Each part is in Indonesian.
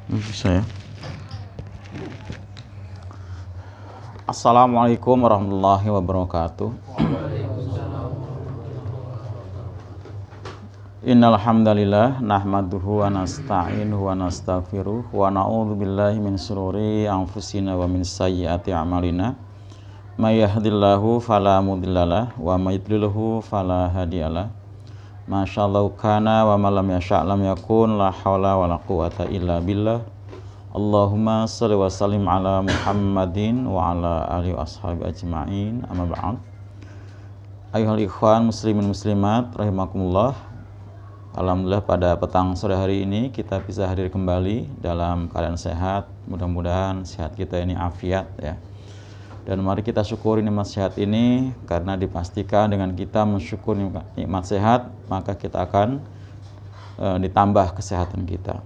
Bisa ya. Assalamualaikum warahmatullahi wabarakatuh. Innal hamdalillah nahmaduhu wa nasta'inuhu wa nastaghfiruh wa na'udzu billahi min shururi anfusina wa min sayyiati a'malina. May yahdihillahu fala mudhillalah wa may yudlilhu fala hadiyalah. Masyaallah kana wa ma lam yasha' lam yakun, la haula wala quwata illa billah. Allahumma shalli wa sallim ala Muhammadin wa ala alihi washabi ajma'in. Amma ba'd. Ayyuhal ikhwan muslimin muslimat rahimakumullah. Alhamdulillah pada petang sore hari ini kita bisa hadir kembali dalam keadaan sehat. Mudah-mudahan sehat kita ini afiat ya. Dan mari kita syukuri nikmat sehat ini, karena dipastikan dengan kita mensyukur nikmat sehat, maka kita akan ditambah kesehatan kita.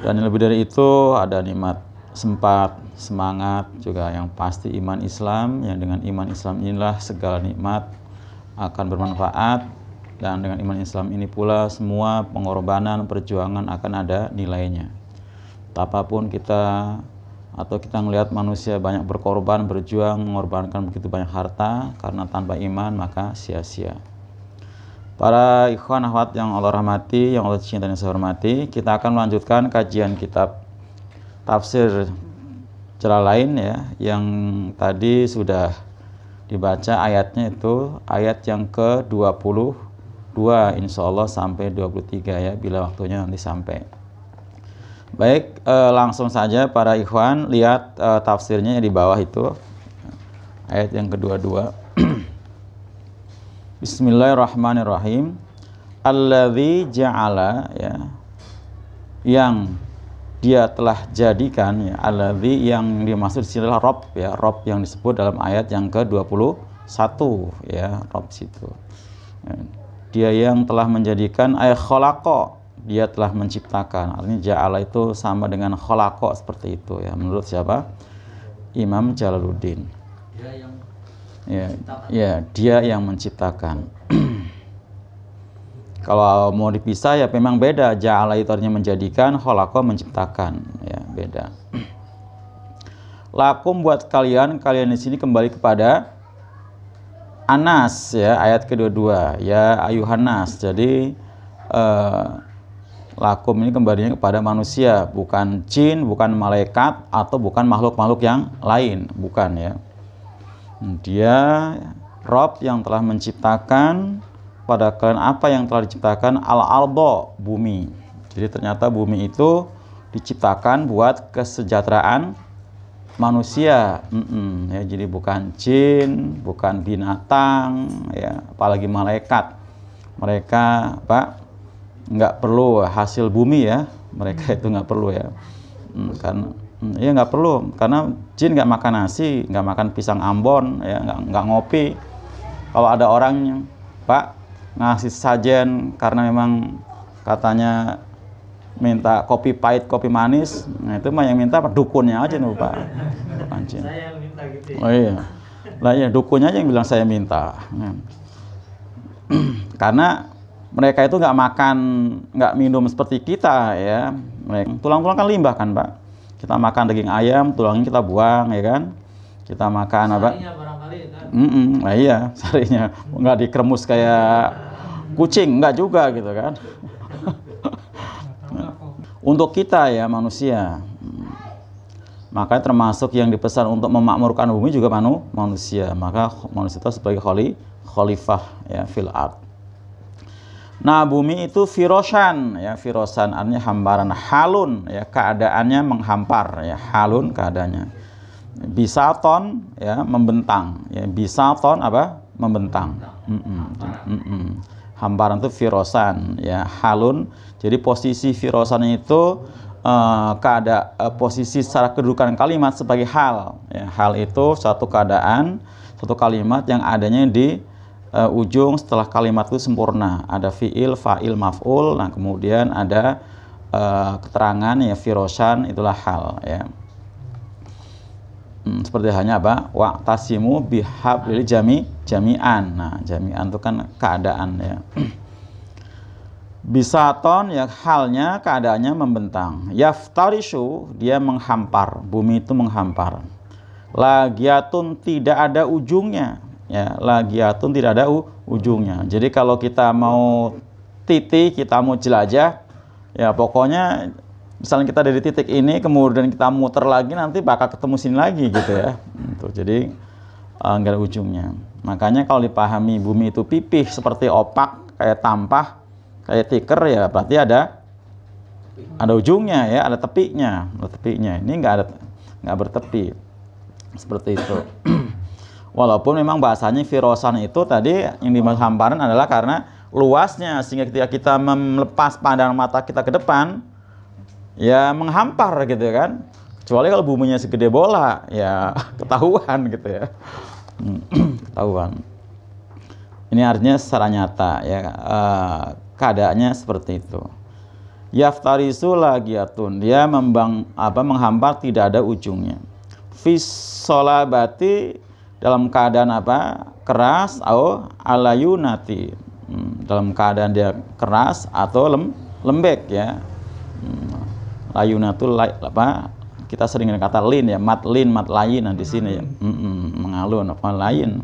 Dan yang lebih dari itu ada nikmat sempat, semangat, juga yang pasti iman Islam, yang dengan iman Islam inilah segala nikmat akan bermanfaat, dan dengan iman Islam ini pula semua pengorbanan, perjuangan akan ada nilainya. Apapun kita melihat manusia banyak berkorban, berjuang, mengorbankan begitu banyak harta, karena tanpa iman maka sia-sia. Para ikhwan akhwat yang Allah rahmati, yang Allah cintai dan saya hormati, kita akan melanjutkan kajian kitab tafsir celah lain ya, yang tadi sudah dibaca ayatnya, itu ayat yang ke-22 insyaallah sampai 23 ya, bila waktunya nanti sampai. Baik, langsung saja para ikhwan lihat tafsirnya di bawah itu, ayat yang kedua-dua. Bismillahirrahmanirrahim. Alladzi ja'ala, ya, yang dia telah jadikan, ya, alladzi yang dimaksud sini adalah Rabb ya, Rabb yang disebut dalam ayat yang ke-21 ya, Rabb situ. Dia yang telah menjadikan, ay khalaqa, dia telah menciptakan. Artinya ja'ala itu sama dengan khalaqa, seperti itu ya, menurut siapa? Imam Jalaluddin. Dia yang menciptakan. Kalau mau dipisah ya memang beda. Ja'ala itu artinya menjadikan, khalaqa menciptakan, ya beda. Lakum buat kalian di sini kembali kepada Anas ya, ayat kedua-dua ya, ayuhan nas. Jadi lakum ini kembalinya kepada manusia, bukan jin, bukan malaikat, atau bukan makhluk-makhluk yang lain, bukan ya. Dia Rabb yang telah menciptakan pada kalian apa yang telah diciptakan, al-ardo, bumi. Jadi ternyata bumi itu diciptakan buat kesejahteraan manusia. Ya, jadi bukan jin, bukan binatang ya, apalagi malaikat. Mereka nggak perlu hasil bumi ya, mereka itu nggak perlu ya, karena ya nggak perlu, karena jin nggak makan nasi, nggak makan pisang Ambon ya, nggak ngopi. Kalau ada orang ngasih sajen karena memang katanya minta kopi pahit, kopi manis, nah itu mah yang minta dukunnya aja nih Pak, bukan jin. Saya yang minta gitu ya. Oh iya, lah ya dukunnya aja yang bilang saya minta. Karena mereka itu nggak makan, nggak minum seperti kita ya. Mereka tulang-tulang kan limbah kan Pak. Kita makan daging ayam, tulangnya kita buang ya kan. Kita makan sarinya barangkali kan. Nah iya, sarinya nggak dikremus kayak kucing, nggak juga gitu kan. Untuk kita ya manusia, maka termasuk yang dipesan untuk memakmurkan bumi juga manusia. Maka manusia itu sebagai khalifah ya fil ard. Nah, bumi itu firosan ya, firosan artinya hamparan, halun ya, keadaannya menghampar ya, halun keadaannya. Bisaton ya, membentang ya, bisaton apa? Membentang. Hamparan itu firosan ya, halun. Jadi posisi firosan itu posisi secara kedudukan kalimat sebagai hal ya. Hal itu suatu keadaan, suatu kalimat yang adanya di ujung setelah kalimat itu sempurna. Ada fi'il, fa'il, maf'ul. Nah kemudian ada keterangan ya, firosan itulah hal ya. Seperti hanya apa? Wa'tasimu bihablil jami'an. Nah jami'an itu kan keadaan ya. Bisaton ya halnya keadaannya membentang. Yaftarishu dia menghampar, bumi itu menghampar. Lagiatun tidak ada ujungnya. Ya, lagiatun tidak ada ujungnya. Jadi kalau kita mau titik, kita mau jelajah, ya pokoknya misalnya kita dari titik ini kemudian kita muter lagi nanti bakal ketemu sini lagi gitu ya. Jadi nggak ada ujungnya. Makanya kalau dipahami bumi itu pipih seperti opak, kayak tampah, kayak tikar ya berarti ada ujungnya ya, ada tepinya, Ini nggak bertepi seperti itu. Walaupun memang bahasanya firosan itu tadi yang dimaksud hamparan adalah karena luasnya sehingga ketika kita melepas pandangan mata kita ke depan ya menghampar gitu kan. Kecuali kalau buminya segede bola ya ketahuan gitu ya. Ketahuan. Ini artinya secara nyata ya keadaannya seperti itu. Yaftarisu lagiatun dia menghampar tidak ada ujungnya. Fis solabati dalam keadaan apa? Keras atau alayunati. Dalam keadaan dia keras atau lembek ya. Layunatul apa? Kita sering dengan kata lin ya, mat layin di sini ya. Mengalun apa lain.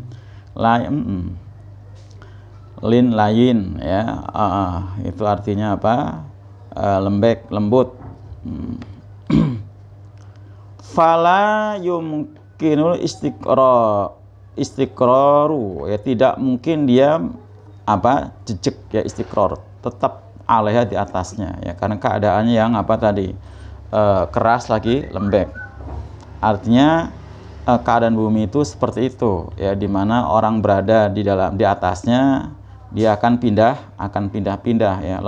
Lin layin ya. Itu artinya apa? Lembek, lembut. Fala yumkinul istiqraru ya, tidak mungkin dia jejak ya, istiqrar tetap alaiha di atasnya ya, karena keadaannya yang tadi keras lagi lembek. Artinya keadaan bumi itu seperti itu ya, dimana orang berada di atasnya dia akan pindah-pindah ya,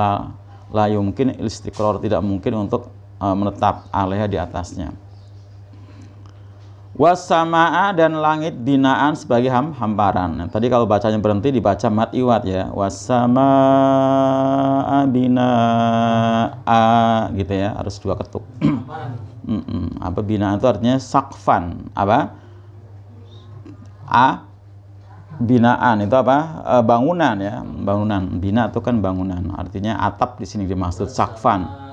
la yumkin istiqrar, tidak mungkin untuk menetap alaiha di atasnya. Wasamaa dan langit binaan sebagai hamparan. Nah, tadi kalau bacanya berhenti dibaca mat iwat ya. Wasamaa binaa gitu ya, harus 2 ketuk. Binaan itu artinya sakfan. Binaan itu bangunan ya, bangunan. Bina itu kan bangunan. Artinya atap di sini dimaksud sakfan.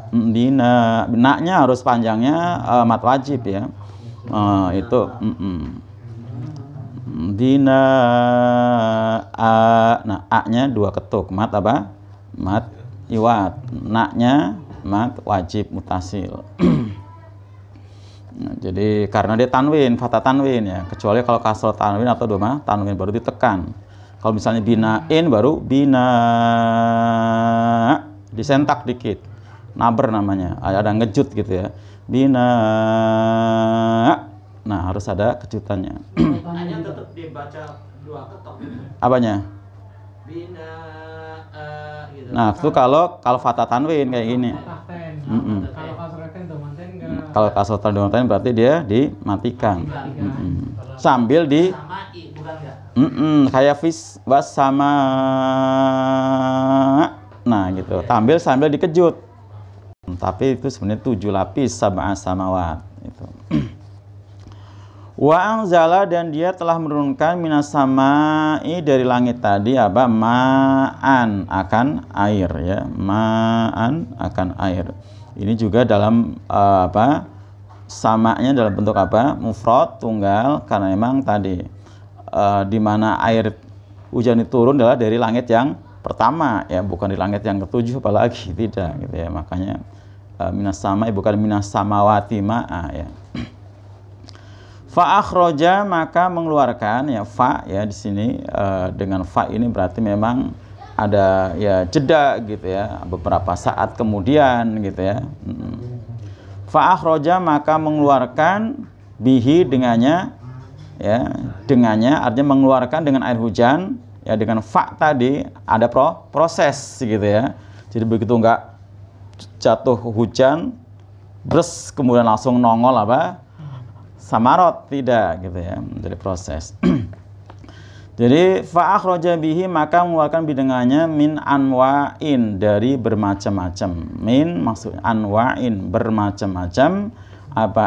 Binanya harus panjangnya mat wajib ya. Itu bina nah a-nya 2 ketuk, mat mat iwat, na-nya mat wajib mutasil. Jadi karena dia tanwin, fathah tanwin ya, kecuali kalau kasroh tanwin atau doma tanwin baru ditekan. Kalau misalnya binain baru bina disentak dikit, naber namanya, ada ngejut gitu ya, bina. Nah harus ada kejutannya. Hanya tetap dibaca 2 ketok gitu. Apanya? Bina gitu. Nah itu kalau fathah tanwin kayak gini. Kalau kasroh tanwin berarti dia dimatikan. Sambil di kayak fis was sama. Nah gitu, sambil dikejut. Tapi itu sebenarnya 7 lapis sab'a samawat itu. Wa anzala dan dia telah menurunkan minas samai dari langit tadi ma'an akan air ya, ma'an akan air. Ini juga dalam samanya dalam bentuk mufrad tunggal, karena memang tadi di mana air hujan itu turun adalah dari langit yang pertama ya, bukan di langit yang ke-7 apalagi, tidak gitu ya. Makanya minas samai bukan minas samawati ma'a ya. Fa akhraja maka mengeluarkan ya, fa ya di sini dengan fa ini berarti memang ada ya jeda gitu ya, beberapa saat kemudian gitu ya. Fa akhraja maka mengeluarkan bihi dengannya ya, dengannya artinya mengeluarkan dengan air hujan ya, dengan fa tadi ada proses gitu ya. Jadi begitu enggak jatuh hujan bres kemudian langsung nongol samarot, tidak gitu ya, dari proses. Jadi fa akhraja bihi maka mengeluarkan bidengannya min anwa'in dari bermacam-macam. Min maksud anwa'in bermacam-macam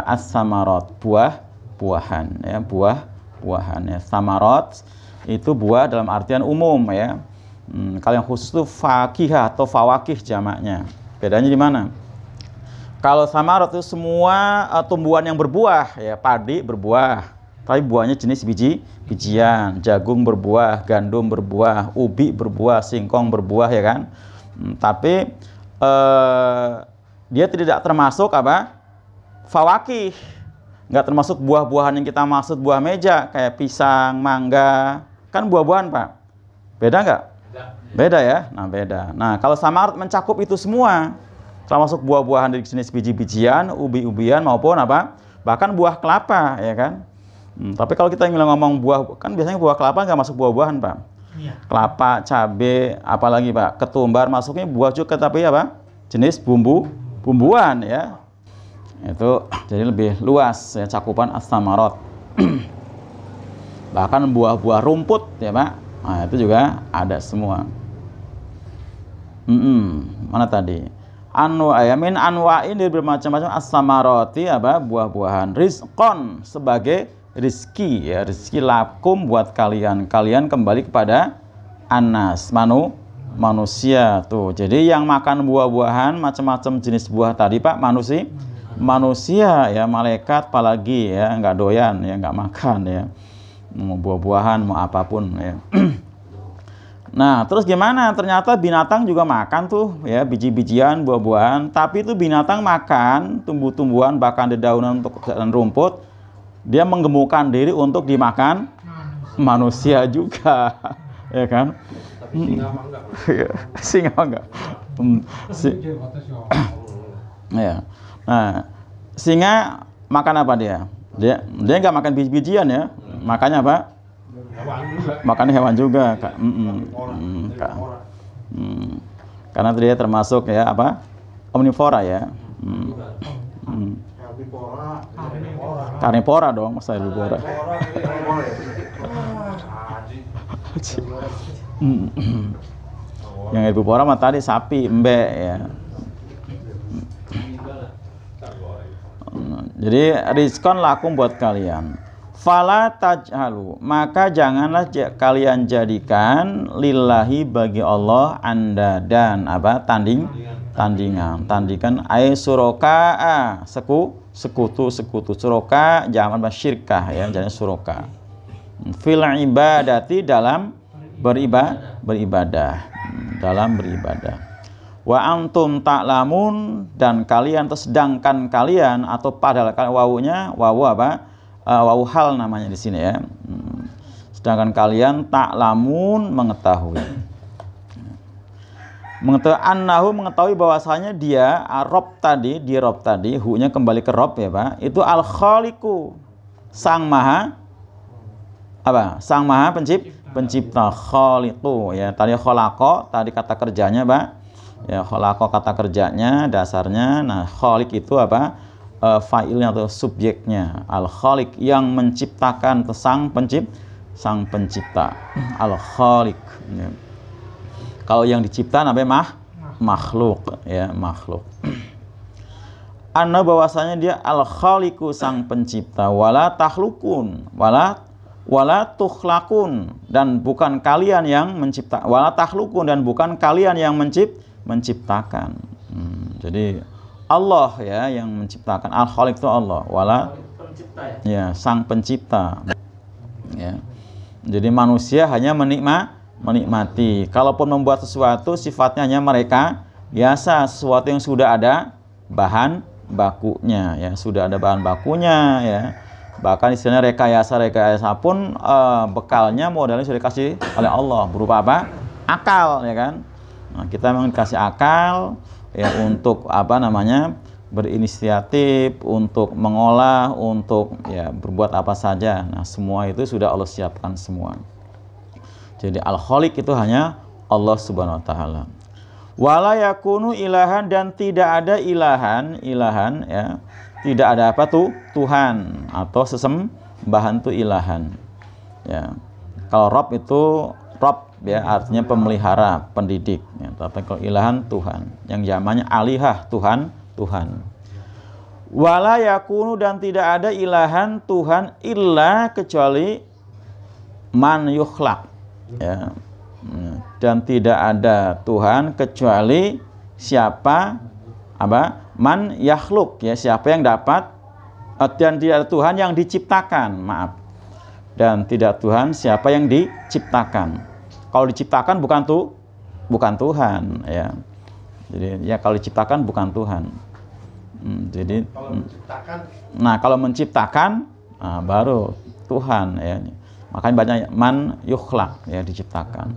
as-samarot buah-buahan ya, buah-buahan ya. Samarot itu buah dalam artian umum ya. Kalau yang khusus itu fakihah atau fawakih jamaknya. Bedanya di mana? Kalau samarot itu semua tumbuhan yang berbuah, ya padi berbuah, tapi buahnya jenis bijian, jagung berbuah, gandum berbuah, ubi berbuah, singkong berbuah, ya kan? Tapi dia tidak termasuk apa? Fawakih. Nggak termasuk buah-buahan yang kita maksud buah meja kayak pisang, mangga, kan buah-buahan Pak. Beda nggak? Beda ya. Nah beda. Nah kalau samarat mencakup itu semua, termasuk buah-buahan dari jenis biji-bijian, ubi-ubian maupun apa? Bahkan buah kelapa, ya kan? Tapi kalau kita ngomong buah, kan biasanya buah kelapa nggak masuk buah-buahan Pak. Iya. Kelapa, cabai, apalagi Pak? Ketumbar masuknya buah juga, tapi apa? Jenis bumbuan ya. Itu jadi lebih luas ya cakupan as-samarat. Bahkan buah-buah rumput ya Pak, nah itu juga ada semua. Mana tadi? Min anwa'in dari bermacam-macam as-samarati apa? Buah-buahan. Rizqon sebagai rizki ya, rizki lakum buat kalian. Kalian kembali kepada anas, manusia tuh. Jadi yang makan buah-buahan macam-macam jenis buah tadi Pak, manusia ya, malaikat apalagi ya, nggak doyan ya, nggak makan ya, mau buah-buahan mau apapun ya. Nah terus gimana, ternyata binatang juga makan tuh ya, biji-bijian, buah-buahan, tapi itu binatang makan tumbuh-tumbuhan bahkan dedaunan untuk dan rumput, dia menggemukkan diri untuk dimakan manusia juga ya kan. Tapi singa enggak ya. Nah, singa makan apa dia? Dia nggak makan biji-bijian ya, makannya apa? Makan hewan juga. Karena dia termasuk ya apa? Omnivora ya. Karnivora dong, masa herbivora. Yang herbivora mah tadi sapi, embe ya. Jadi rizkon lakum buat kalian. Fala tajhalu, maka janganlah kalian jadikan lillahi bagi Allah anda dan apa? Tandingan. Ay suroka, sekutu. Suroka jangan syirkah ya, jangan suroka. Fil ibadati dalam beribadah. Wa antum ta'lamun, dan kalian atau sedangkan kalian atau padahal wawunya wawu apa? Wawu hal namanya di sini ya. Sedangkan kalian ta'lamun mengetahui. Mengetahui bahwasanya dia rob tadi, hu-nya kembali ke rob ya Pak. Itu al-khaliqu, sang maha apa? Sang maha pencipta, khaliqu ya. Tadi khalaqo, tadi kata kerjanya Pak. Ya, khalaqo kata kerjanya dasarnya. Nah, khaliq itu apa? Fa'ilnya atau subjeknya. Al-khaliq yang menciptakan, sang pencipta. Al-khaliq. Ya. Kalau yang dicipta namanya makhluk ya, makhluk. Anna bahwasanya dia al-khaliqu, sang pencipta, wala takhlukun, wala tukhlakun, dan bukan kalian yang mencipta, wala takhlukun, dan bukan kalian yang menciptakan. Jadi Allah ya yang menciptakan. Al-Khaliq itu Allah, wala pencipta ya, sang pencipta. Ya. Jadi manusia hanya menikmati. Kalaupun membuat sesuatu sifatnya hanya mereka biasa, sesuatu yang sudah ada bahan bakunya ya, sudah ada bahan bakunya ya. Bahkan istilahnya rekayasa pun bekalnya modalnya sudah dikasih oleh Allah berupa apa? Akal ya kan. Nah, kita memang dikasih akal ya untuk apa namanya? Berinisiatif, untuk mengolah, untuk ya berbuat apa saja. Nah, semua itu sudah Allah siapkan semua. Jadi Al-Khaliq itu hanya Allah Subhanahu wa taala. Wala yakunu ilahan, dan tidak ada ilahan ya. Tidak ada apa tuh? Tuhan atau sesembahan tuh ilahan. Ya. Kalau Rabb itu Rabb ya, artinya pemelihara, pendidik ya. Tapi kalau ilahan Tuhan, yang zamannya alihah, Tuhan. Wala yakunu, dan tidak ada ilahan Tuhan illa kecuali man yukhlaq ya, Dan tidak ada Tuhan kecuali siapa man yakhluk, ya, siapa yang dapat, dan tidak ada Tuhan yang diciptakan, maaf. Dan tidak Tuhan siapa yang diciptakan. Kalau diciptakan bukan Tuhan, ya. Jadi ya kalau diciptakan bukan Tuhan. Jadi kalau menciptakan baru Tuhan, ya. Makanya banyak man yukhlak, ya, diciptakan.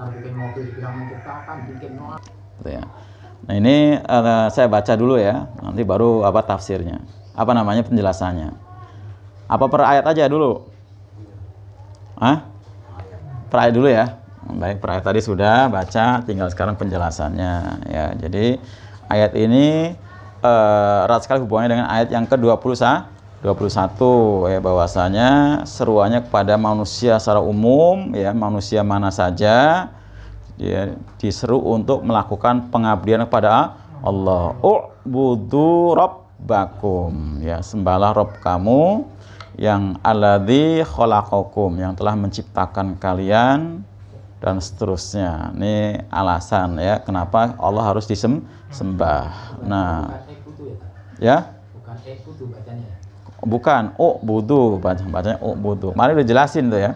Ya. Nah ini saya baca dulu ya, nanti baru tafsirnya. Apa namanya penjelasannya? Apa per ayat aja dulu? Per ayat dulu ya. Baik, per ayat tadi sudah baca, tinggal sekarang penjelasannya, ya. Jadi ayat ini erat sekali hubungannya dengan ayat yang ke-21, ya, bahwasanya seruannya kepada manusia secara umum, ya, manusia mana saja, ya, diseru untuk melakukan pengabdian kepada Allah. U'budu rabbakum, ya, sembahlah Rabb kamu yang alladzi khalaqakum, yang telah menciptakan kalian, dan seterusnya. Ini alasan, ya, kenapa Allah harus disembah. Nah, ya, bukan u'budu, bacanya u'budu. Mari udah jelasin tuh, ya.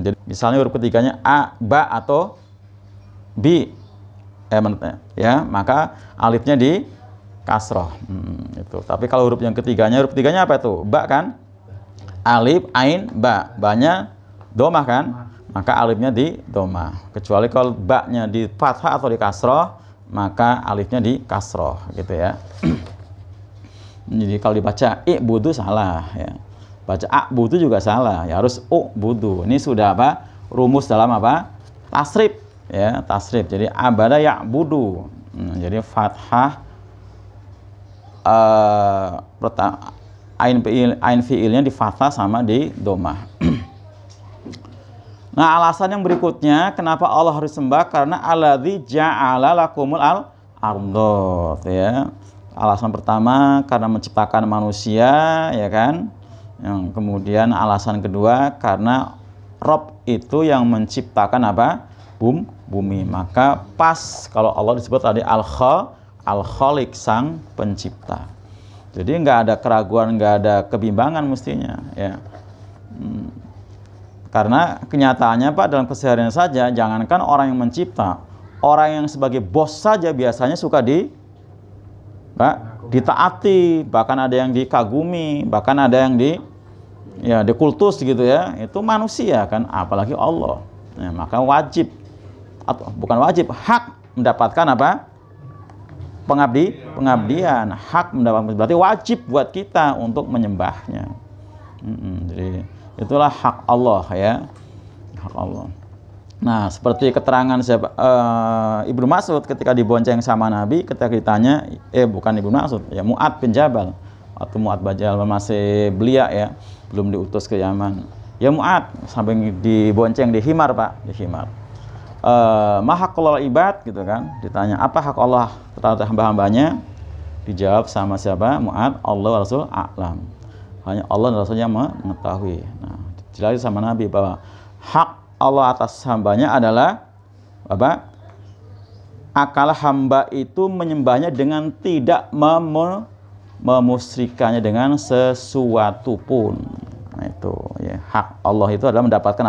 Jadi misalnya huruf ketiganya a, ba atau bi, ya, maka alifnya di kasroh, itu. Tapi kalau huruf ketiganya apa itu? Ba kan? Alif, ain, ba. Ba-nya domah kan? Maka alifnya di domah. Kecuali kalau ba-nya di fathah atau di kasroh, maka alifnya di kasroh, gitu ya. Jadi kalau dibaca i'budu salah, ya. Baca a'budu juga salah, ya, harus u'budu. Ini sudah rumus dalam tasrif, ya, tasrif. Jadi abada ya'budu. Jadi fathah ain fi'ilnya di fathah sama di domah. Nah, alasan yang berikutnya kenapa Allah harus sembah, karena alladzi ja'ala lakumul ardh, ya. Alasan pertama karena menciptakan manusia, ya kan. Yang kemudian alasan kedua karena Rob itu yang menciptakan bumi. Maka pas kalau Allah disebut tadi al-khaliq, sang pencipta. Jadi nggak ada keraguan, nggak ada kebimbangan mestinya, ya. Karena kenyataannya dalam keseharian saja, jangankan orang yang mencipta, orang yang sebagai bos saja biasanya suka ditaati, bahkan ada yang dikagumi, bahkan ada yang dikultus gitu, ya. Itu manusia kan, apalagi Allah. Ya, maka wajib, atau bukan wajib, hak mendapatkan pengabdian, hak mendapatkan, berarti wajib buat kita untuk menyembahnya. Jadi itulah hak Allah, ya, hak Allah. Nah, seperti keterangan Ibnu Mas'ud ketika dibonceng sama Nabi, ketika ditanya, bukan Ibnu Mas'ud, ya, Mu'ad bin Jabal, atau Mu'ad bin Jabal masih belia, ya, belum diutus ke Yaman. Ya Mu'ad, sampai dibonceng di himar, Pak, di himar. Mahaqqul ibad, gitu kan, ditanya apa hak Allah terhadap hamba-hambanya, dijawab sama siapa? Mu'ad, Allah Rasul a'lam. Hanya Allah dan Rasulnya mengetahui. Nah, dijelaskan sama Nabi bahwa hak Allah atas hambanya adalah akal hamba itu menyembahnya dengan tidak memusyrikannya dengan sesuatu pun. Nah, itu, ya, hak Allah itu adalah mendapatkan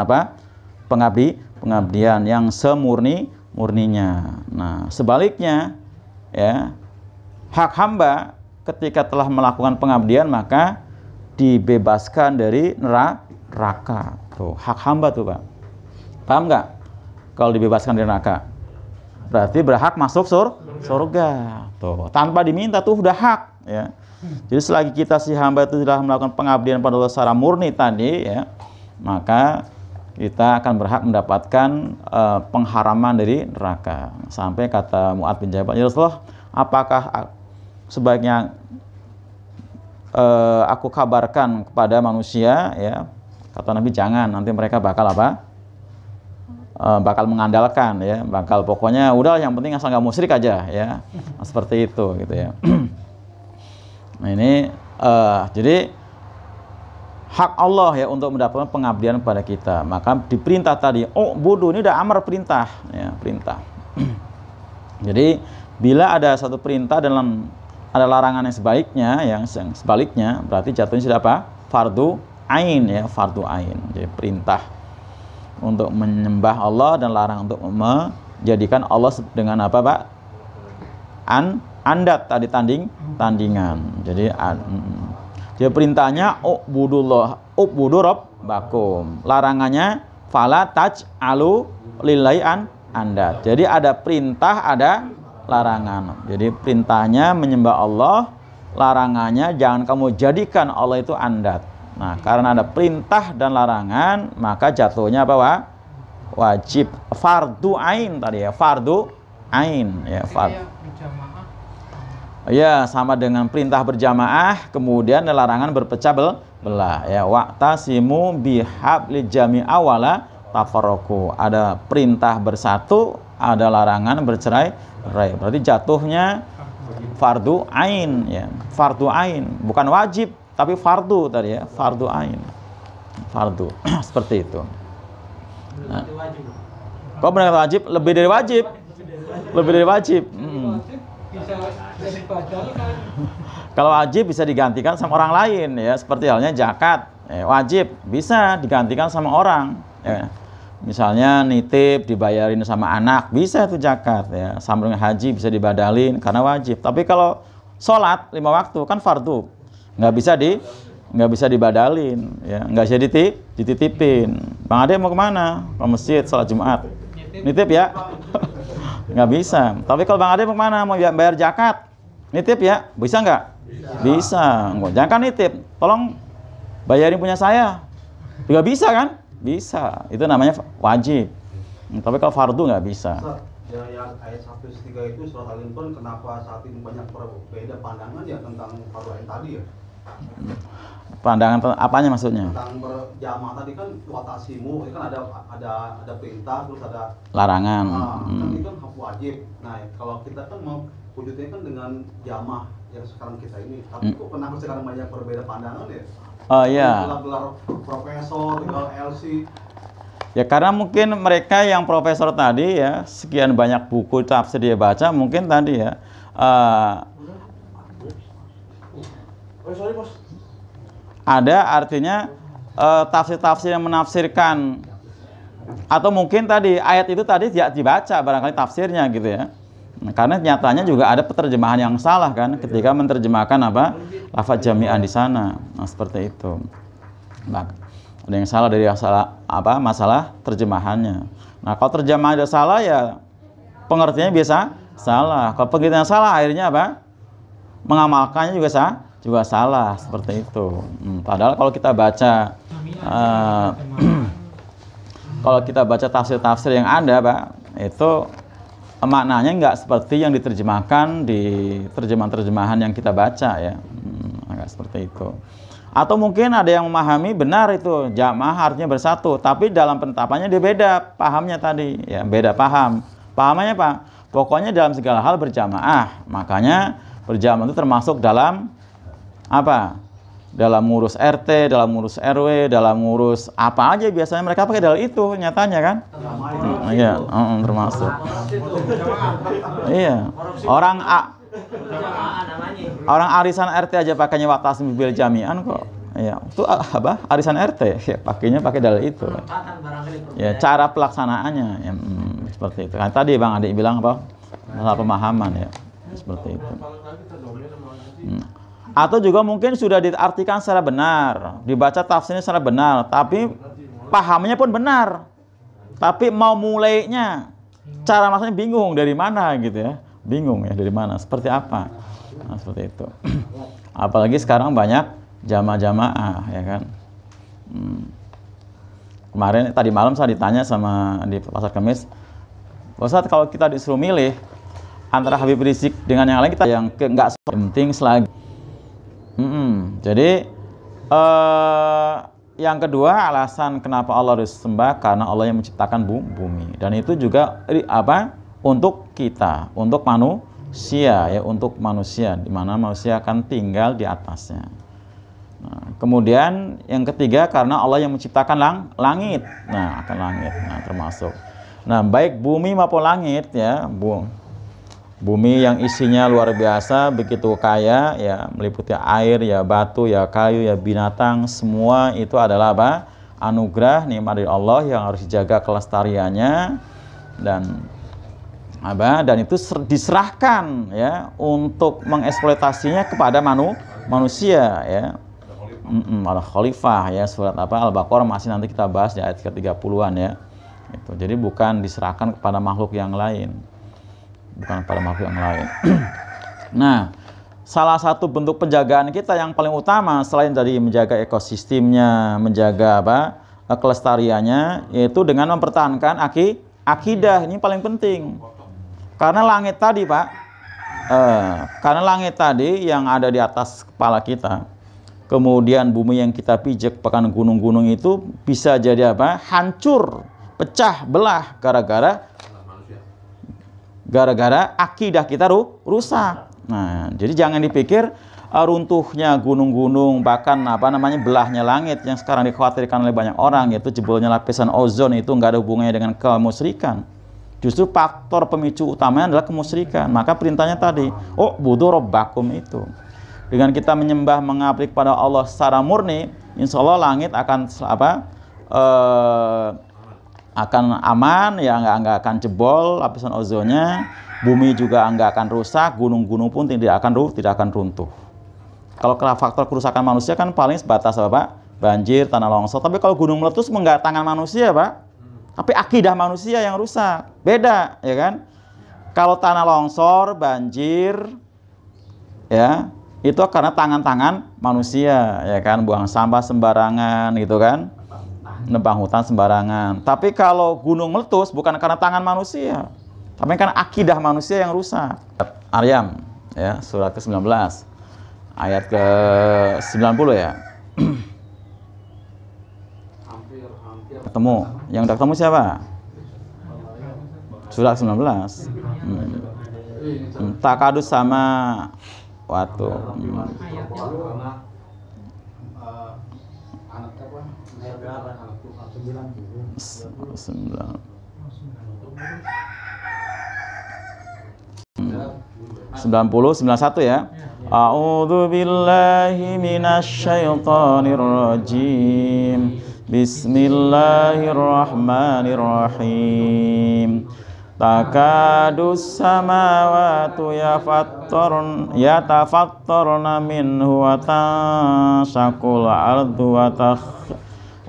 pengabdian yang semurni-murninya. Nah, sebaliknya, ya, hak hamba ketika telah melakukan pengabdian maka dibebaskan dari neraka. Tuh, hak hamba tuh, Pak. Paham nggak? Kalau dibebaskan dari neraka, berarti berhak masuk surga. Tuh, tanpa diminta tuh udah hak, ya. Jadi selagi kita si hamba itu sudah melakukan pengabdian pada Allah secara murni tadi, ya, maka kita akan berhak mendapatkan pengharaman dari neraka. Sampai kata Mu'ad bin Jabal, ya Rasulullah, apakah sebaiknya aku kabarkan kepada manusia, ya? Kata Nabi, jangan, nanti mereka bakal bakal mengandalkan, ya, pokoknya udah yang penting asal nggak musyrik aja, ya. Nah, seperti itu, gitu, ya. Nah, ini jadi hak Allah ya untuk mendapatkan pengabdian kepada kita. Maka diperintah tadi, oh budu, ini udah amar perintah, ya perintah. Jadi bila ada satu perintah dalam ada larangan yang sebaliknya, yang sebaliknya, berarti jatuhnya sudah apa? Fardu ain ya, fardu ain. Jadi perintah untuk menyembah Allah dan larang untuk menjadikan Allah dengan apa, Pak? Andat tadi tandingan. Jadi dia perintahnya ubudu rabbakum. Larangannya fala taj'alu lillahi andat. Jadi ada perintah, ada larangan. Jadi perintahnya menyembah Allah, larangannya jangan kamu jadikan Allah itu andat. Nah, karena ada perintah dan larangan, maka jatuhnya apa, Pak? Wajib fardu ain tadi ya, fardu ain ya, ya sama dengan perintah berjamaah, kemudian larangan berpecah belah ya. Wa'tasimu bihabli jami'a wala tafarraqu. Ada perintah bersatu, ada larangan bercerai. Berarti jatuhnya fardu ain ya, fardu ain, bukan wajib tapi fardu tadi ya, fardu ain. Fardu seperti itu. Nah, kok benar wajib? Lebih dari wajib. Lebih dari wajib. Kalau wajib bisa digantikan sama orang lain ya, seperti halnya zakat. Wajib bisa digantikan sama orang. Ya. Misalnya nitip dibayarin sama anak, bisa itu zakat ya. Sama dengan haji bisa dibadalin karena wajib. Tapi kalau sholat 5 waktu kan fardu, nggak bisa dibadalin ya, nggak bisa dititipin. Bang Ade mau kemana? Ke masjid sholat Jumat, nitip ya. Nggak bisa. Tapi kalau Bang Ade mau kemana? Mau bayar zakat, nitip ya, bisa nggak? Bisa. Jangan nitip, tolong bayarin punya saya. Juga bisa kan? Bisa. Itu namanya wajib. Tapi kalau fardu nggak bisa. Yang ayat 1-3 itu surat Al-Imran, kenapa saat ini banyak berbeda pandangan ya tentang fardu ain tadi ya? Pandangan apanya maksudnya? Tentang berjamaah tadi kan watasimu, itu kan ada perintah terus ada larangan. Kan itu kan wajib. Nah, kalau kita kan mau wujudnya kan dengan jamaah yang sekarang kita ini. Tapi kok kenapa sekarang banyak berbeda pandangan ya? Oh iya. Gelar profesor, gelar LC. Ya karena mungkin mereka yang profesor tadi ya, sekian banyak buku tafsir dia baca, mungkin tadi ya ada artinya tafsir-tafsir yang menafsirkan, atau mungkin tadi ayat itu tadi tidak dibaca barangkali tafsirnya gitu ya. Nah, karena nyatanya juga ada penerjemahan yang salah kan ketika menerjemahkan apa lafaz jami'an di sana. Nah, seperti itu. Nah, ada yang salah dari masalah terjemahannya. Nah, kalau terjemahan ada salah ya pengertiannya biasa salah. Kalau pengertiannya salah akhirnya apa? Mengamalkannya juga salah seperti itu. Padahal kalau kita baca kalau kita baca tafsir-tafsir yang ada, Pak, itu maknanya nggak seperti yang diterjemahkan di terjemahan-terjemahan yang kita baca ya. Agak seperti itu. Atau mungkin ada yang memahami benar itu jamaah artinya bersatu, tapi dalam penetapannya dia beda pahamnya tadi ya, beda paham. Pahamannya Pak, pokoknya dalam segala hal berjamaah. Makanya berjamaah itu termasuk dalam apa? Dalam ngurus RT, dalam ngurus RW, dalam ngurus apa aja biasanya mereka pakai dalil itu nyatanya kan? Iya, termasuk. Iya. Orang arisan RT aja pakainya wa'tasimu bil jami'an kok. Iya, itu apa? Arisan RT ya, pakainya pakai dalil itu. Ya, cara pelaksanaannya ya, seperti itu. Kan tadi Bang Adi bilang apa? Masalah pemahaman ya. Seperti itu. Atau juga mungkin sudah diartikan secara benar, dibaca tafsirnya secara benar, tapi pahamnya pun benar. Tapi mau mulainya, cara masanya bingung dari mana gitu ya. Bingung ya dari mana, seperti apa. Nah, seperti itu. Apalagi sekarang banyak jamaah ya kan. Kemarin tadi malam saya ditanya sama di Pasar Kemis, Ustaz kalau kita disuruh milih antara Habib Rizik dengan yang lain, kita yang enggak penting selagi. Jadi yang kedua alasan kenapa Allah harus sembah karena Allah yang menciptakan bumi, dan itu juga apa untuk kita, untuk manusia ya, untuk manusia di mana manusia akan tinggal di atasnya. Nah, kemudian yang ketiga karena Allah yang menciptakan langit. Nah, akan langit. Nah, termasuk. Nah, baik bumi maupun langit ya, bumi yang isinya luar biasa, begitu kaya ya, meliputi air ya, batu ya, kayu ya, binatang, semua itu adalah apa? Anugerah nikmat dari Allah yang harus dijaga kelestariannya dan itu diserahkan ya untuk mengeksploitasinya kepada manusia ya. Al khalifah ya, surat Al-Baqarah masih nanti kita bahas di ayat ke-30-an ya. Itu. Jadi bukan diserahkan kepada makhluk yang lain. Bukan kepada makhluk yang lain. Nah, salah satu bentuk penjagaan kita yang paling utama selain dari menjaga ekosistemnya, menjaga kelestariannya, yaitu dengan mempertahankan akidah. Ini paling penting. Karena langit tadi, Pak, karena langit tadi yang ada di atas kepala kita, kemudian bumi yang kita pijak, bahkan gunung-gunung itu bisa jadi apa? Hancur, pecah, belah gara-gara akidah kita rusak. Nah, jadi jangan dipikir runtuhnya gunung-gunung, bahkan belahnya langit yang sekarang dikhawatirkan oleh banyak orang, yaitu jebolnya lapisan ozon, itu nggak ada hubungannya dengan kemusyrikan. Justru faktor pemicu utamanya adalah kemusyrikan. Maka perintahnya tadi, budu robbakum itu. Dengan kita menyembah, mengabdi kepada Allah secara murni, insya Allah langit akan akan aman, ya nggak akan jebol lapisan ozonnya. Bumi juga nggak akan rusak, gunung-gunung pun tidak akan runtuh. Kalau faktor kerusakan manusia kan paling sebatas banjir, tanah longsor. Tapi kalau gunung meletus nggak tangan manusia, Pak. Tapi akidah manusia yang rusak. Beda, ya kan? Kalau tanah longsor, banjir, ya, itu karena tangan-tangan manusia, ya kan? Buang sampah sembarangan gitu kan? Nebang hutan sembarangan. Tapi kalau gunung meletus bukan karena tangan manusia, tapi karena akidah manusia yang rusak. Maryam, ya, surat ke-19, ayat ke-90 ya. Ketemu. Yang udah ketemu siapa? Surat 19. Takadus sama waktu. Sembilan puluh 91 ya. A'udzu billahi minasyaitonir rajim. Bismillahirrahmanirrahim. Takadus samawatu yatafattarna minhu wa tanshaqul ardu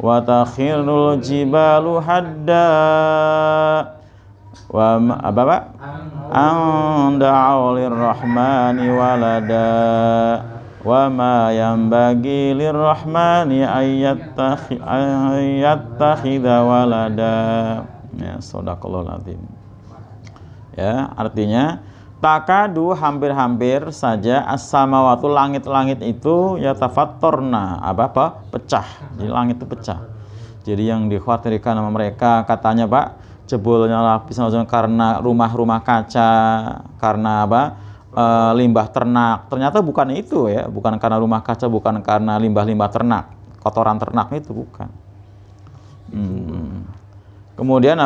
wa takhirul jibalu hadda wa anda'u lirrahmani walada wa ma yanbaghi lirrahmani ayyattakhidha walada. Ya, shadaqallahul azim. Ya, artinya takadu hampir-hampir saja as-samawatu, langit-langit itu yatafattarna pecah. Jadi langit itu pecah. Jadi yang dikhawatirkan sama mereka katanya, Pak, jebolnya lapisan ozon karena rumah-rumah kaca, karena limbah ternak. Ternyata bukan itu ya, bukan karena rumah kaca, bukan karena limbah-limbah ternak, kotoran ternak itu bukan. Kemudian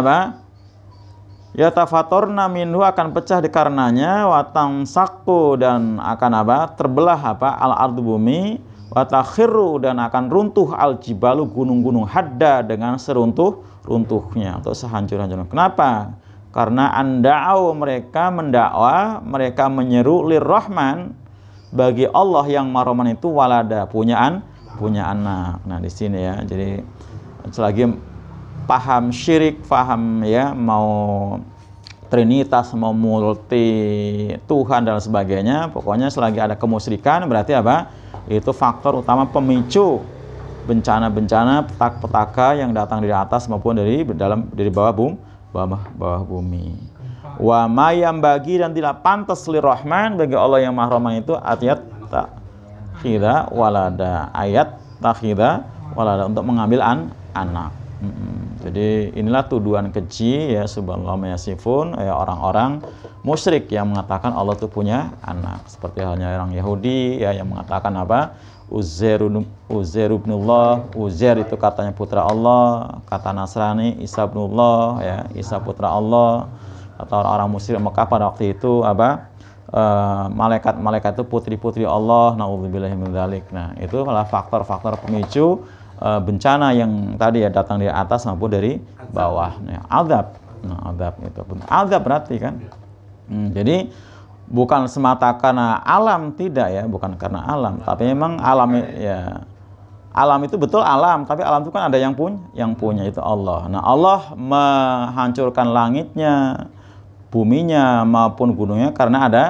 yatafattarna minhu, akan pecah dikarenanya, watang sakku, dan akan terbelah al-ardu, bumi, watakhiru, dan akan runtuh al-jibalu, gunung-gunung, hadda, dengan seruntuh-runtuhnya atau sehancur-hancurnya. Kenapa? Karena anda'au, mereka mendakwa, mereka menyeru lirrahman, bagi Allah yang Mar-Rahman itu, walada, punya anak. Nah, di sini ya. Jadi selagi paham syirik, paham ya mau trinitas, mau multi Tuhan dan sebagainya, pokoknya selagi ada kemusyrikan berarti itu faktor utama pemicu bencana-bencana, petaka yang datang dari atas maupun dari bawah bumi. Wa ma yambagi, dan tidak pantas lirrahman, bagi Allah yang Maha-Rahman itu, ayat takhidha walada, untuk mengambil anak. Jadi inilah tuduhan keji ya, subhanallah yasifun, ya orang-orang musyrik yang mengatakan Allah itu punya anak. Seperti halnya orang Yahudi ya yang mengatakan apa? Uzair ibnullah, Uzair itu katanya putra Allah. Kata Nasrani Isa ibnullah ya, Isa putra Allah. Atau orang-orang musyrik Mekah pada waktu itu apa? Malaikat itu putri-putri Allah, naudzubillahi min dzalik. Nah, itu adalah faktor-faktor pemicu bencana yang tadi ya datang dari atas maupun dari bawah. Nah, azab. Nah, azab itu. Azab berarti kan. Jadi bukan semata karena alam, tidak ya, bukan karena alam, tapi memang alam ya. Alam itu betul alam, tapi alam itu kan ada yang punya itu Allah. Nah, Allah menghancurkan langitnya, buminya maupun gunungnya karena ada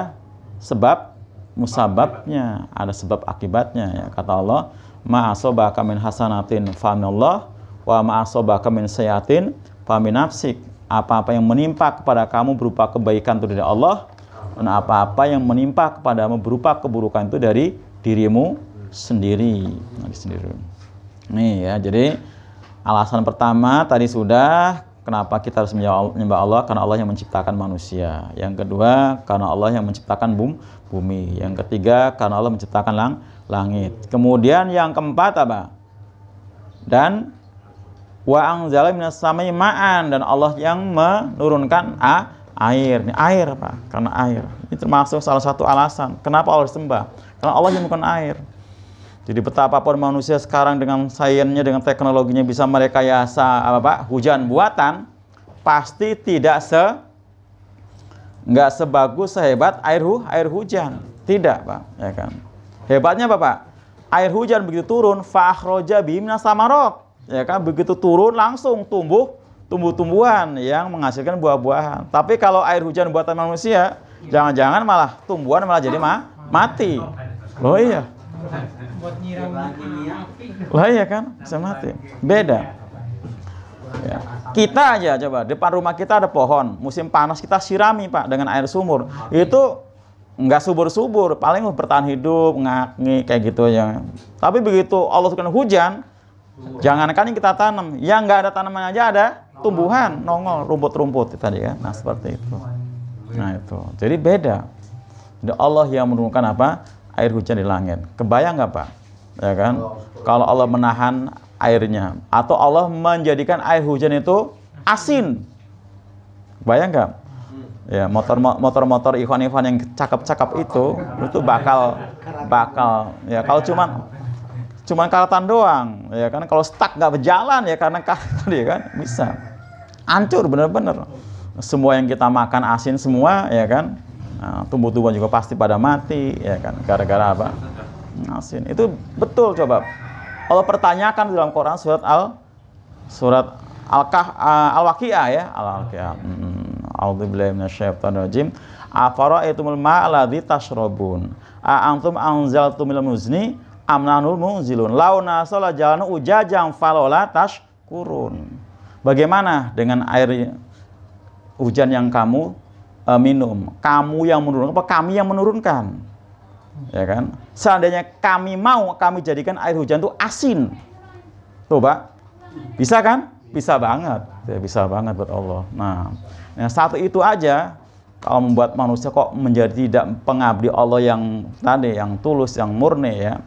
sebab musababnya, ada sebab akibatnya ya. Kata Allah, ma asobaka min hasanatin fa minallah wa ma asobaka min sayyi'atin fa min nafsik. Apa-apa yang menimpa kepada kamu berupa kebaikan itu dari Allah, dan apa-apa yang menimpa kepadamu berupa keburukan itu dari dirimu sendiri. Nih ya, jadi alasan pertama tadi sudah, kenapa kita harus menyembah Allah, karena Allah yang menciptakan manusia. Yang kedua, karena Allah yang menciptakan bumi. Yang ketiga, karena Allah menciptakan langit. Kemudian yang keempat apa? Dan wa anzala minas samai ma'an, dan Allah yang menurunkan air. Ini air apa? Karena air. Ini termasuk salah satu alasan kenapa Allah disembah. Karena Allah yang menurunkan air. Jadi betapapun manusia sekarang dengan sainsnya, dengan teknologinya bisa merekayasa hujan buatan, pasti nggak sebagus sehebat air hujan. Tidak, Pak, ya kan. Hebatnya apa, Pak? Air hujan begitu turun, fa akhraja bihi minas samarot, ya kan, begitu turun langsung tumbuh-tumbuhan yang menghasilkan buah-buahan. Tapi kalau air hujan buatan manusia, jangan-jangan malah tumbuhan malah jadi mati. Loh iya. Lah iya kan, bisa mati. Beda. Ya. Kita aja coba, depan rumah kita ada pohon, musim panas kita sirami, Pak, dengan air sumur. Itu enggak subur-subur, paling bertahan hidup, ngakni kayak gitu ya. Tapi begitu Allah turunkan hujan, jangankan yang kita tanam, yang enggak ada tanaman aja ada tumbuhan, nongol, rumput-rumput tadi kan. Nah, seperti itu. Nah, itu. Jadi beda. Jadi Allah yang menurunkan apa? Air hujan di langit. Kebayang nggak, Pak? Ya kan? Kalau Allah menahan airnya, atau Allah menjadikan air hujan itu asin. Kebayang nggak? Ya, motor-motor ikhwan-ikhwan yang cakep-cakep itu bakal ya, kalau cuman karatan doang, ya kan, kalau stuck nggak berjalan ya karena tadi kan bisa hancur bener-bener. Semua yang kita makan asin semua, ya kan. Nah, tumbuh-tumbuhan juga pasti pada mati, ya kan, gara-gara apa? Asin. Itu betul, coba. Allah pertanyakan dalam Quran surat Al-Waqi'ah ya, Al-Waqi'ah. A'udzubillahi minasyaitonir rajim. Afara'aitumul ma'a alladzi tashrabun? A antum anzaltum minal muzni am nahnul munzilun? Law nasala jalanu ujajam falola tashkurun. Bagaimana dengan air hujan yang kamu minum? Kamu yang menurunkan apa kami yang menurunkan? Ya kan? Seandainya kami mau, kami jadikan air hujan itu asin. Tuh, Pak. Bisa kan? Bisa banget. Ya, bisa banget buat Allah. Nah, yang satu itu aja kalau membuat manusia kok menjadi tidak pengabdi Allah yang tadi, yang tulus, yang murni ya.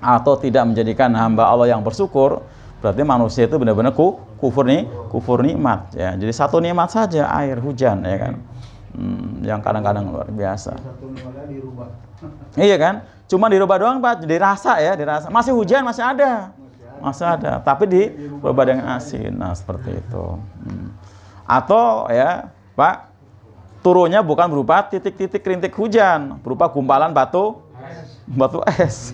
Atau tidak menjadikan hamba Allah yang bersyukur, berarti manusia itu benar-benar kufur nikmat ya. Jadi satu nikmat saja air hujan, ya kan. Yang kadang-kadang luar biasa. Iya kan? Cuma dirubah doang, Pak. Dirasa ya, dirasa. Masih hujan, masih ada. Tapi dirubah dengan asin. Nah, seperti itu. Atau ya, Pak, turunnya bukan berupa titik-titik rintik hujan, berupa gumpalan batu es.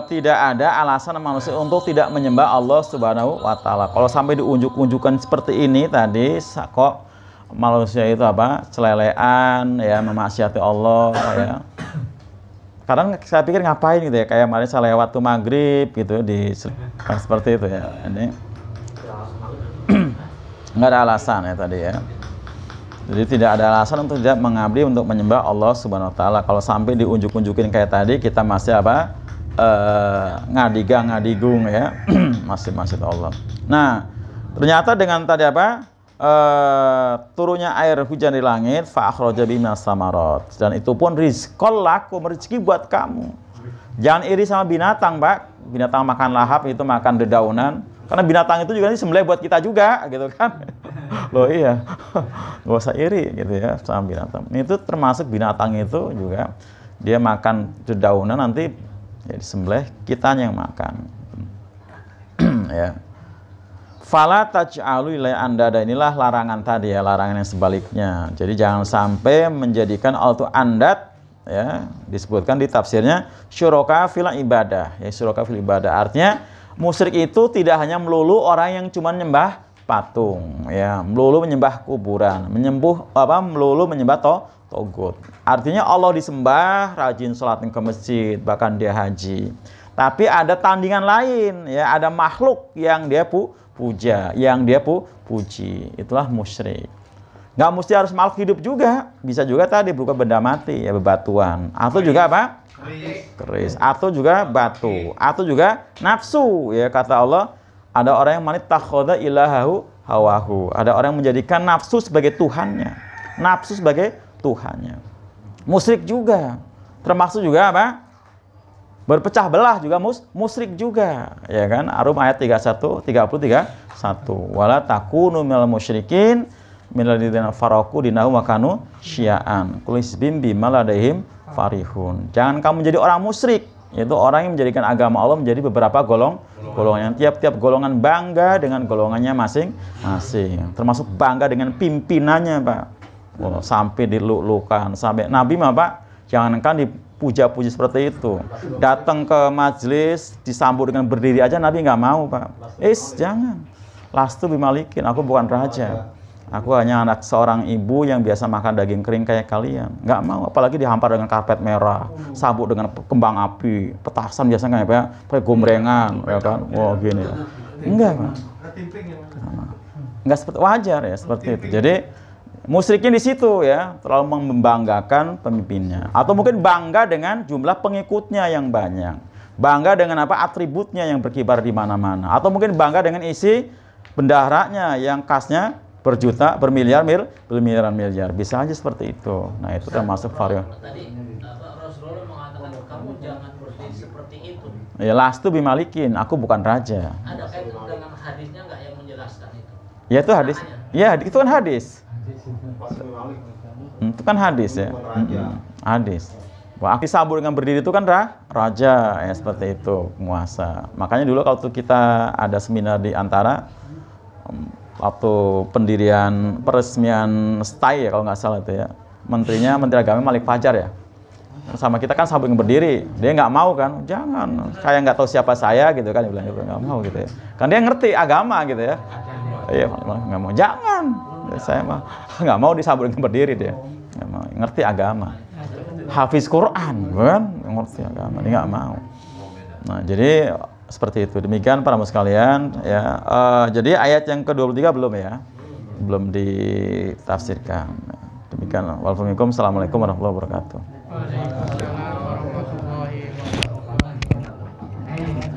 Tidak ada alasan manusia untuk tidak menyembah Allah Subhanahu wa Ta'ala. Kalau sampai diunjuk-unjukkan seperti ini tadi, kok manusia itu apa? Celelean ya, memaksiati Allah ya. Kadang saya pikir ngapain gitu ya, kayak kemarin saya lewat tuh maghrib gitu seperti itu ya. Ini nggak ada alasan ya tadi ya. Jadi tidak ada alasan untuk tidak mengabdi, untuk menyembah Allah Subhanahu wa Ta'ala. Kalau sampai diunjuk-unjukin kayak tadi, kita masih apa? ngadigung ya. Masih Allah. Nah, ternyata dengan tadi apa? Turunnya air hujan di langit, fa akhraja bihi minas samarat. Dan itu pun rizqol lakum, rezeki buat kamu. Jangan iri sama binatang, Pak. Binatang makan lahap, itu makan dedaunan. Karena binatang itu juga disembelih buat kita juga, gitu kan? Loh iya, nggak usah iri gitu ya sama binatang. Itu termasuk binatang itu juga dia makan dedaunan, nanti ya disembelih, kitanya yang makan. Ya. Fala taj'alu ilai andada, inilah larangan tadi ya, larangan yang sebaliknya. Jadi jangan sampai menjadikan Allah andat ya, disebutkan di tafsirnya syuraka fil ibadah. Ya, syuraka fil ibadah artinya musyrik itu tidak hanya melulu orang yang cuma nyembah patung ya, melulu menyembah kuburan, melulu menyembah togut. Artinya Allah disembah, rajin sholat ke masjid, bahkan dia haji. Tapi ada tandingan lain ya, ada makhluk yang dia puja, yang dia puji. Itulah musyrik. Nggak mesti harus makhluk hidup juga, bisa juga tadi berupa benda mati ya, bebatuan, atau juga apa? Keris, atau juga batu, atau juga nafsu ya, kata Allah. Ada orang yang manittakhadha ilahahu hawahu. Ada orang yang menjadikan nafsu sebagai tuhannya. Nafsu sebagai tuhannya. Musyrik juga. Termasuk juga apa? Berpecah belah juga musyrik juga. Ya kan? Arum ayat 33. Wala takunu minal musyrikin minal ladzina faraqu dinahum wa kanu syia'an. Kulisbim bimal ladaihim farihun. Jangan kamu menjadi orang musyrik. Yaitu orang yang menjadikan agama Allah menjadi beberapa golongan. Tiap-tiap golongan bangga dengan golongannya masing-masing. Termasuk bangga dengan pimpinannya, Pak. Oh, sampai dilulukan, sampai Nabi mah, Pak, jangankan dipuja-puji seperti itu. Datang ke majelis disambut dengan berdiri aja Nabi nggak mau, Pak. Jangan. Lastu bimalikin, aku bukan raja. Aku hanya anak seorang ibu yang biasa makan daging kering kayak kalian. Nggak mau, apalagi dihampar dengan karpet merah, sabuk dengan kembang api, petasan biasanya kayak pakai gombrengan, ya kan? Wah, gini. Enggak, Pak. Enggak seperti wajar ya, seperti itu. Jadi musyriknya di situ ya, terlalu membanggakan pemimpinnya, atau mungkin bangga dengan jumlah pengikutnya yang banyak, bangga dengan apa atributnya yang berkibar di mana-mana, atau mungkin bangga dengan isi bendaharanya yang kasnya berjuta, bermiliaran-miliar, bisa aja seperti itu. Nah, itu termasuk varian. Tadi Rasulullah mengatakan kamu jangan berdiri seperti itu. Ya, lastu bimalikin, aku bukan raja. Ada kaitan dengan hadisnya nggak yang menjelaskan itu? Ya, itu hadis. Ya, itu kan hadis. Itu kan hadis ya. Hadis. Wah, disambut dengan berdiri itu kan raja ya, seperti itu, penguasa. Makanya dulu kalau kita ada seminar di antara waktu pendirian peresmian STAI ya kalau nggak salah itu ya, menterinya Menteri Agama Malik Fajar ya, sama kita kan sambung berdiri, dia nggak mau kan, jangan kayak nggak tahu siapa saya gitu kan, dia bilang gitu, nggak mau gitu ya, kan dia ngerti agama gitu ya, iya nggak mau, jangan, saya mah nggak mau disambung berdiri, dia nggak mau, ngerti agama, hafiz Quran kan, ngerti agama, dia nggak mau. Nah, jadi seperti itu. Demikian para muslim sekalian ya. Jadi ayat yang ke-23 belum ya. Belum ditafsirkan. Demikian. Assalamualaikum warahmatullahi wabarakatuh. Waalaikumsalam warahmatullahi wabarakatuh.